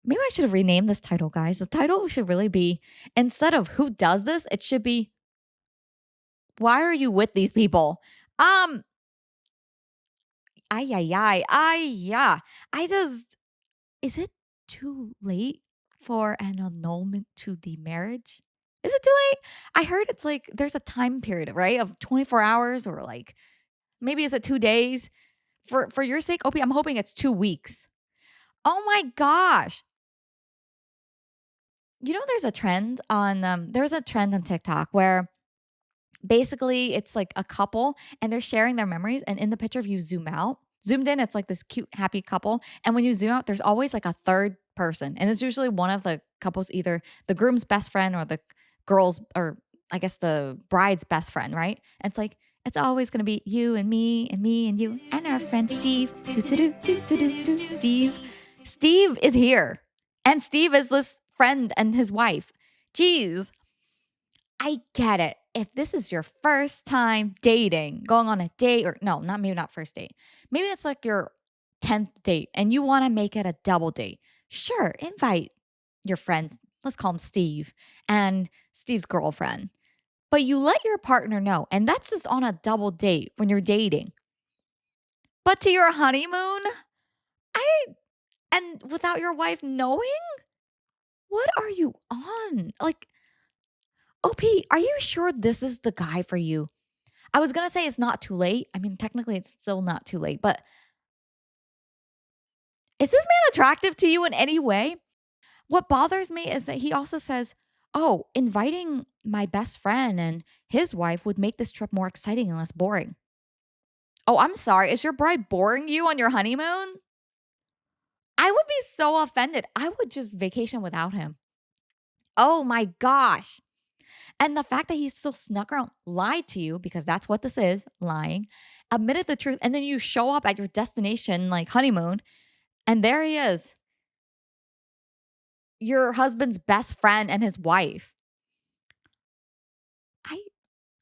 Maybe I should have renamed this title, guys. The title should really be, instead of who does this, it should be, why are you with these people? Um, ay, ay, ay, ay, yeah. I just, is it too late for an annulment to the marriage? Is it too late? I heard it's like there's a time period, right? Of 24 hours or like maybe is it 2 days? For your sake, Opie, I'm hoping it's 2 weeks. Oh my gosh. You know, there's a trend on TikTok where basically it's like a couple and they're sharing their memories. And in the picture, if you zoomed in, it's like this cute, happy couple. And when you zoom out, there's always like a third person. And it's usually one of the couple's either the groom's best friend or the girl's, or I guess the bride's best friend, right? And it's like, it's always going to be you and me and you and our friend Steve. Do, do, do, do, do, do, do. Steve. Steve is here. And Steve is this friend and his wife. Jeez. I get it. If this is your first time dating, going on a date, or no, not maybe not first date. Maybe it's like your 10th date and you want to make it a double date. Sure, invite your friend, let's call him Steve, and Steve's girlfriend. But you let your partner know, and that's just on a double date when you're dating. But to your honeymoon, I and without your wife knowing, what are you on? Like, OP, are you sure this is the guy for you? I was gonna say it's not too late. I mean, technically, it's still not too late, but is this man attractive to you in any way? What bothers me is that he also says, oh, inviting my best friend and his wife would make this trip more exciting and less boring. Oh, I'm sorry. Is your bride boring you on your honeymoon? I would be so offended. I would just vacation without him. Oh my gosh. And the fact that he still snuck around, lied to you, because that's what this is, lying, admitted the truth, and then you show up at your destination, like honeymoon, and there he is, your husband's best friend and his wife. I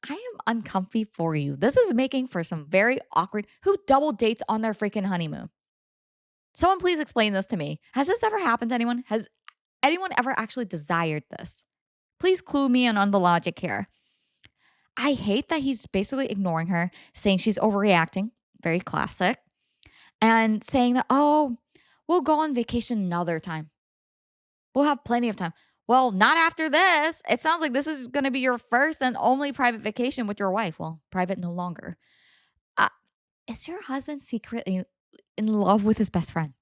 I am uncomfy for you. This is making for some very awkward. Who double dates on their freaking honeymoon? Someone please explain this to me. Has this ever happened to anyone? Has anyone ever actually desired this? Please clue me in on the logic here. I hate that he's basically ignoring her, saying she's overreacting, very classic, and saying that, oh, we'll go on vacation another time. We'll have plenty of time. Well, not after this. It sounds like this is going to be your first and only private vacation with your wife. Well, private no longer. Uh, is your husband secretly in love with his best friend?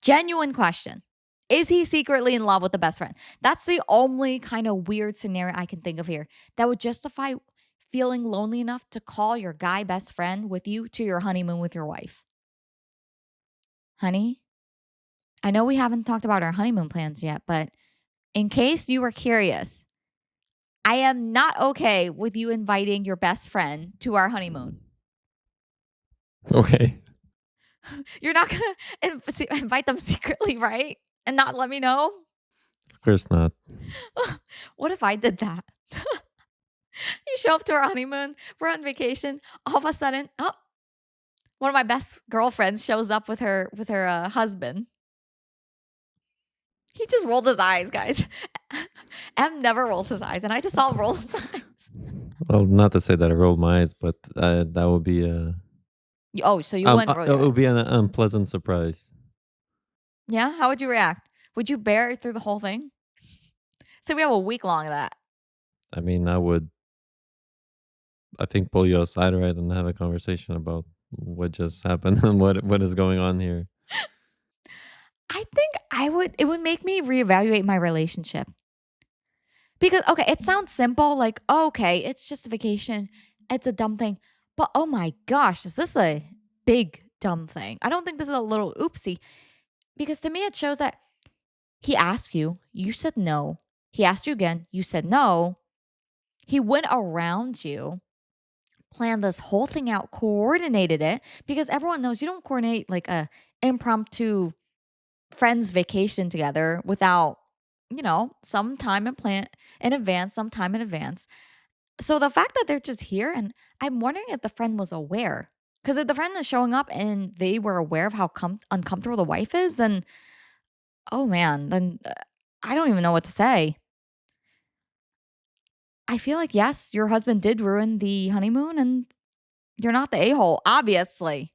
Genuine question. Is he secretly in love with the best friend? That's the only kind of weird scenario I can think of here that would justify feeling lonely enough to call your guy best friend with you to your honeymoon with your wife. Honey, I know we haven't talked about our honeymoon plans yet, but in case you were curious, I am not okay with you inviting your best friend to our honeymoon. Okay. You're not going to invite them secretly, right? And not let me know? Of course not. What if I did that? You show up to our honeymoon, we're on vacation, all of a sudden, oh, one of my best girlfriends shows up with her husband. He just rolled his eyes, guys. M never rolls his eyes, and I just saw him roll his eyes. Well, not to say that I rolled my eyes, but that would be a Oh, so you wouldn't roll it your would eyes? be an unpleasant surprise. Yeah? How would you react? Would you bear it through the whole thing? So we have a week long of that. I mean, I would, I think, pull you aside, right, and have a conversation about what just happened and what is going on here. I think it would make me reevaluate my relationship. Because, okay, it sounds simple, like, oh, okay, it's just a vacation. It's a dumb thing. But oh my gosh, is this a big dumb thing? I don't think this is a little oopsie. Because to me, it shows that he asked you, you said no. He asked you again, you said no. He went around you, planned this whole thing out, coordinated it, because everyone knows you don't coordinate like a impromptu friends vacation together without, some time and plan in advance, some time in advance. So the fact that they're just here, and I'm wondering if the friend was aware. Because if the friend is showing up and they were aware of how uncomfortable the wife is, then, oh man, then I don't even know what to say. I feel like, yes, your husband did ruin the honeymoon and you're not the a hole, obviously.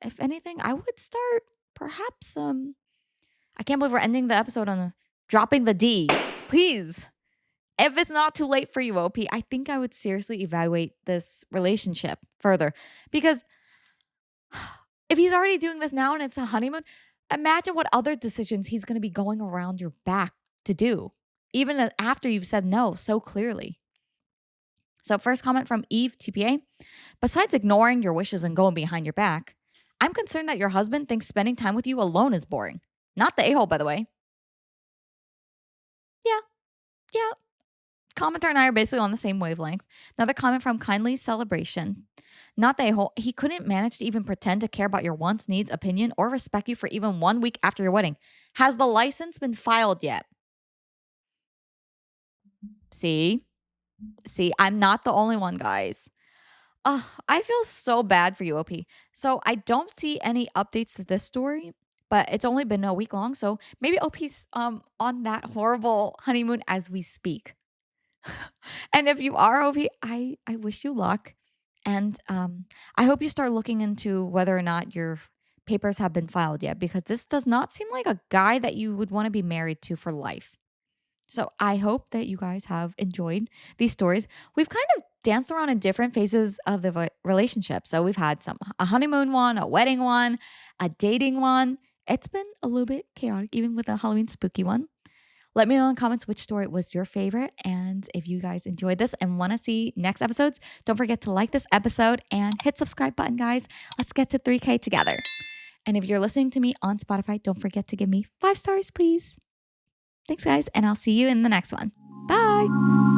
If anything, I would start perhaps I can't believe we're ending the episode on dropping the D. Please, if it's not too late for you, OP, I think I would seriously evaluate this relationship further because if he's already doing this now and it's a honeymoon, imagine what other decisions he's going to be going around your back to do, even after you've said no so clearly. So, first comment from Eve TPA. Besides ignoring your wishes and going behind your back, I'm concerned that your husband thinks spending time with you alone is boring. Not the a-hole, by the way. Yeah, yeah. Commenter and I are basically on the same wavelength. Another comment from Kindly Celebration. Not the a-hole. He couldn't manage to even pretend to care about your wants, needs, opinion, or respect you for even 1 week after your wedding. Has the license been filed yet? See? I'm not the only one, guys. I feel so bad for you, OP. So I don't see any updates to this story, but it's only been a week long. So maybe OP's on that horrible honeymoon as we speak. And if you are OP, I wish you luck. And I hope you start looking into whether or not your papers have been filed yet, because this does not seem like a guy that you would want to be married to for life. So I hope that you guys have enjoyed these stories. We've kind of danced around in different phases of the relationship. So we've had a honeymoon one, a wedding one, a dating one. It's been a little bit chaotic, even with a Halloween spooky one. Let me know in the comments which story was your favorite. And if you guys enjoyed this and want to see next episodes, don't forget to like this episode and hit subscribe button, guys. Let's get to 3K together. And if you're listening to me on Spotify, don't forget to give me 5 stars, please. Thanks, guys, and I'll see you in the next one. Bye.